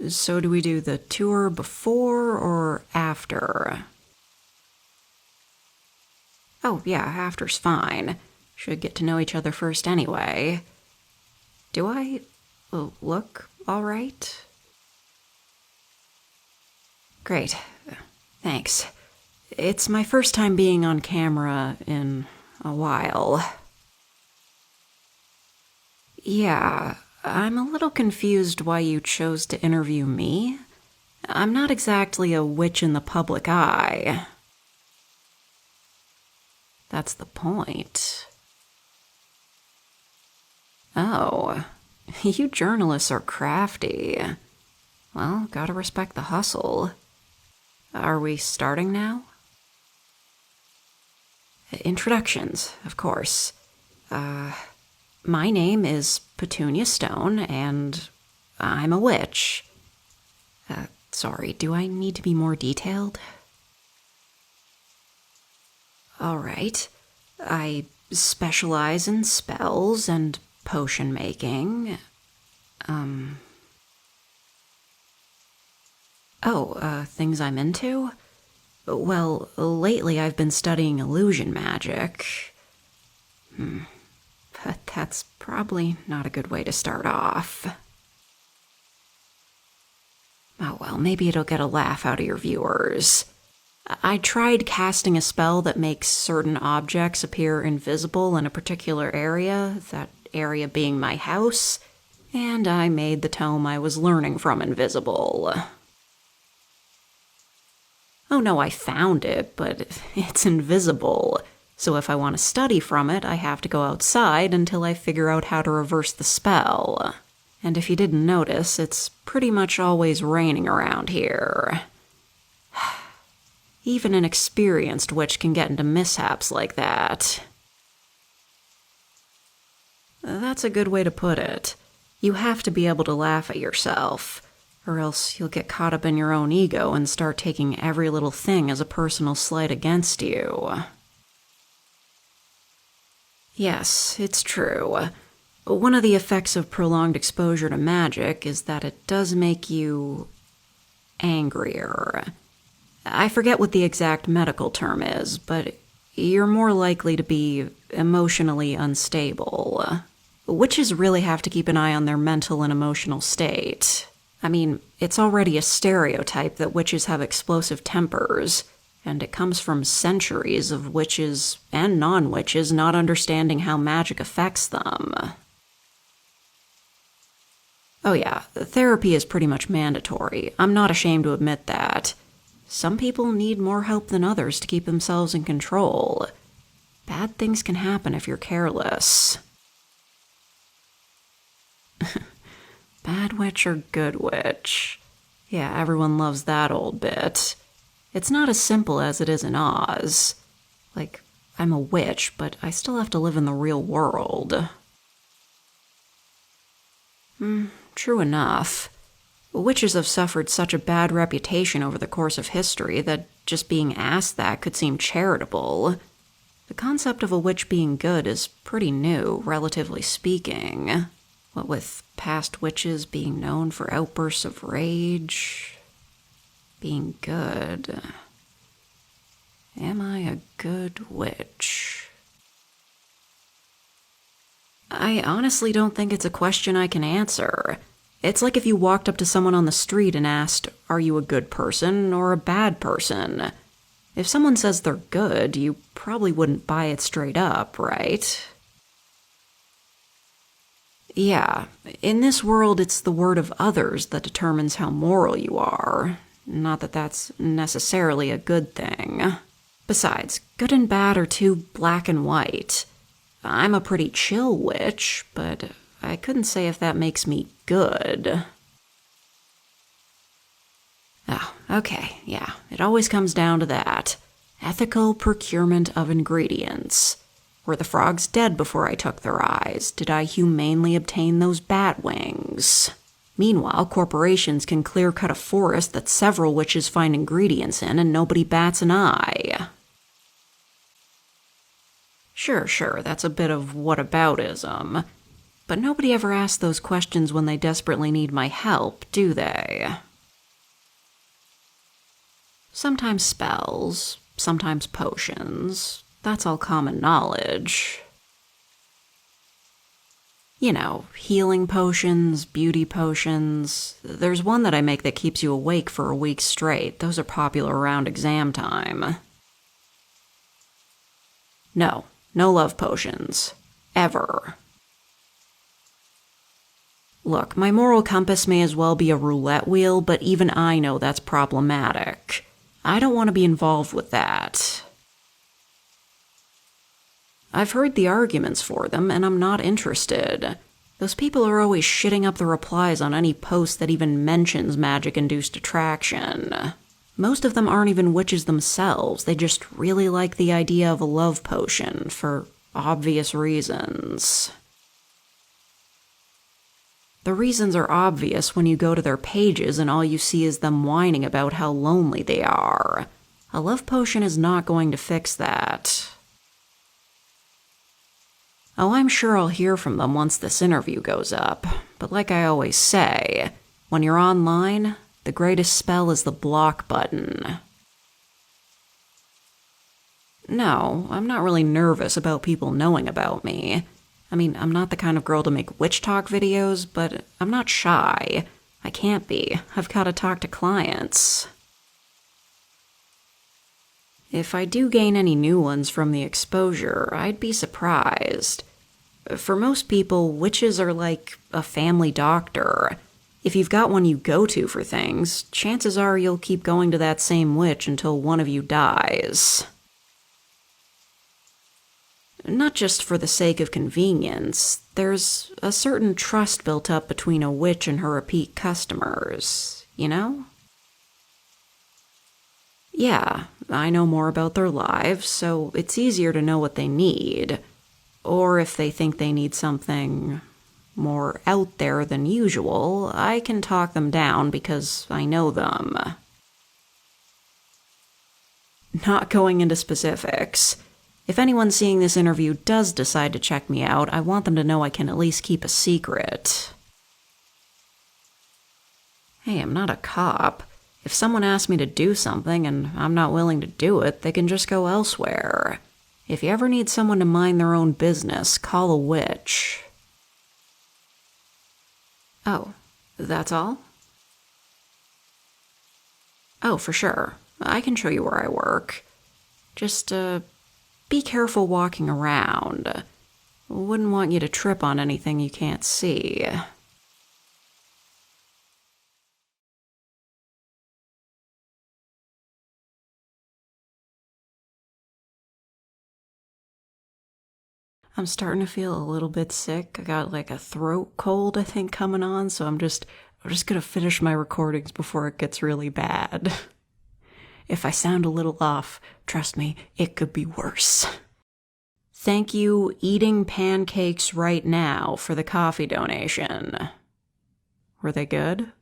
So do we do the tour before or after? Oh, yeah, after's fine. Should get to know each other first anyway. Do I look all right? Great. Thanks. It's my first time being on camera in a while. Yeah, I'm a little confused why you chose to interview me. I'm not exactly a witch in the public eye. That's the point. Oh, you journalists are crafty. Well, gotta respect the hustle. Are we starting now? Introductions, of course. My name is Petunia Stone, and I'm a witch. Sorry, do I need to be more detailed? Alright. I specialize in spells and potion making. Things I'm into? Well, lately I've been studying illusion magic. But that's probably not a good way to start off. Oh well, maybe it'll get a laugh out of your viewers. I tried casting a spell that makes certain objects appear invisible in a particular area, that area being my house, and I made the tome I was learning from invisible. Oh no, I found it, but it's invisible. So if I want to study from it, I have to go outside until I figure out how to reverse the spell. And if you didn't notice, it's pretty much always raining around here. Even an experienced witch can get into mishaps like that. That's a good way to put it. You have to be able to laugh at yourself, or else you'll get caught up in your own ego and start taking every little thing as a personal slight against you. Yes, it's true. One of the effects of prolonged exposure to magic is that it does make you angrier. I forget what the exact medical term is, but you're more likely to be emotionally unstable. Witches really have to keep an eye on their mental and emotional state. I mean, it's already a stereotype that witches have explosive tempers, and it comes from centuries of witches and non-witches not understanding how magic affects them. Oh yeah, therapy is pretty much mandatory. I'm not ashamed to admit that. Some people need more help than others to keep themselves in control. Bad things can happen if you're careless. Bad witch or good witch? Yeah, everyone loves that old bit. It's not as simple as it is in Oz. Like, I'm a witch, but I still have to live in the real world. True enough. Witches have suffered such a bad reputation over the course of history that just being asked that could seem charitable. The concept of a witch being good is pretty new, relatively speaking. What with past witches being known for outbursts of rage, being good. Am I a good witch? I honestly don't think it's a question I can answer. It's like if you walked up to someone on the street and asked, are you a good person or a bad person? If someone says they're good, you probably wouldn't buy it straight up, right? Yeah, in this world it's the word of others that determines how moral you are. Not that that's necessarily a good thing. Besides, good and bad are too black and white. I'm a pretty chill witch, but I couldn't say if that makes me good. Oh, okay, yeah, it always comes down to that. Ethical procurement of ingredients. Were the frogs dead before I took their eyes? Did I humanely obtain those bat wings? Meanwhile, corporations can clear-cut a forest that several witches find ingredients in and nobody bats an eye. Sure, that's a bit of whataboutism. But nobody ever asks those questions when they desperately need my help, do they? Sometimes spells, sometimes potions. That's all common knowledge. You know, healing potions, beauty potions. There's one that I make that keeps you awake for a week straight. Those are popular around exam time. No love potions. Ever. Look, my moral compass may as well be a roulette wheel, but even I know that's problematic. I don't want to be involved with that. I've heard the arguments for them, and I'm not interested. Those people are always shitting up the replies on any post that even mentions magic-induced attraction. Most of them aren't even witches themselves, they just really like the idea of a love potion, for obvious reasons. The reasons are obvious when you go to their pages and all you see is them whining about how lonely they are. A love potion is not going to fix that. Oh, I'm sure I'll hear from them once this interview goes up, but like I always say, when you're online, the greatest spell is the block button. No, I'm not really nervous about people knowing about me. I mean, I'm not the kind of girl to make witch talk videos, but I'm not shy. I can't be. I've got to talk to clients. If I do gain any new ones from the exposure, I'd be surprised. For most people, witches are like a family doctor. If you've got one you go to for things, chances are you'll keep going to that same witch until one of you dies. Not just for the sake of convenience, there's a certain trust built up between a witch and her repeat customers, you know? Yeah, I know more about their lives, so it's easier to know what they need. Or if they think they need something more out there than usual, I can talk them down because I know them. Not going into specifics. If anyone seeing this interview does decide to check me out, I want them to know I can at least keep a secret. Hey, I'm not a cop. If someone asks me to do something and I'm not willing to do it, they can just go elsewhere. If you ever need someone to mind their own business, call a witch. Oh, that's all? Oh, for sure. I can show you where I work. Just, be careful walking around. Wouldn't want you to trip on anything you can't see. I'm starting to feel a little bit sick. I got like a throat cold, I think, coming on, so I'm just gonna finish my recordings before it gets really bad. If I sound a little off, trust me, it could be worse. Thank you, Eating Pancakes Right Now, for the coffee donation. Were they good?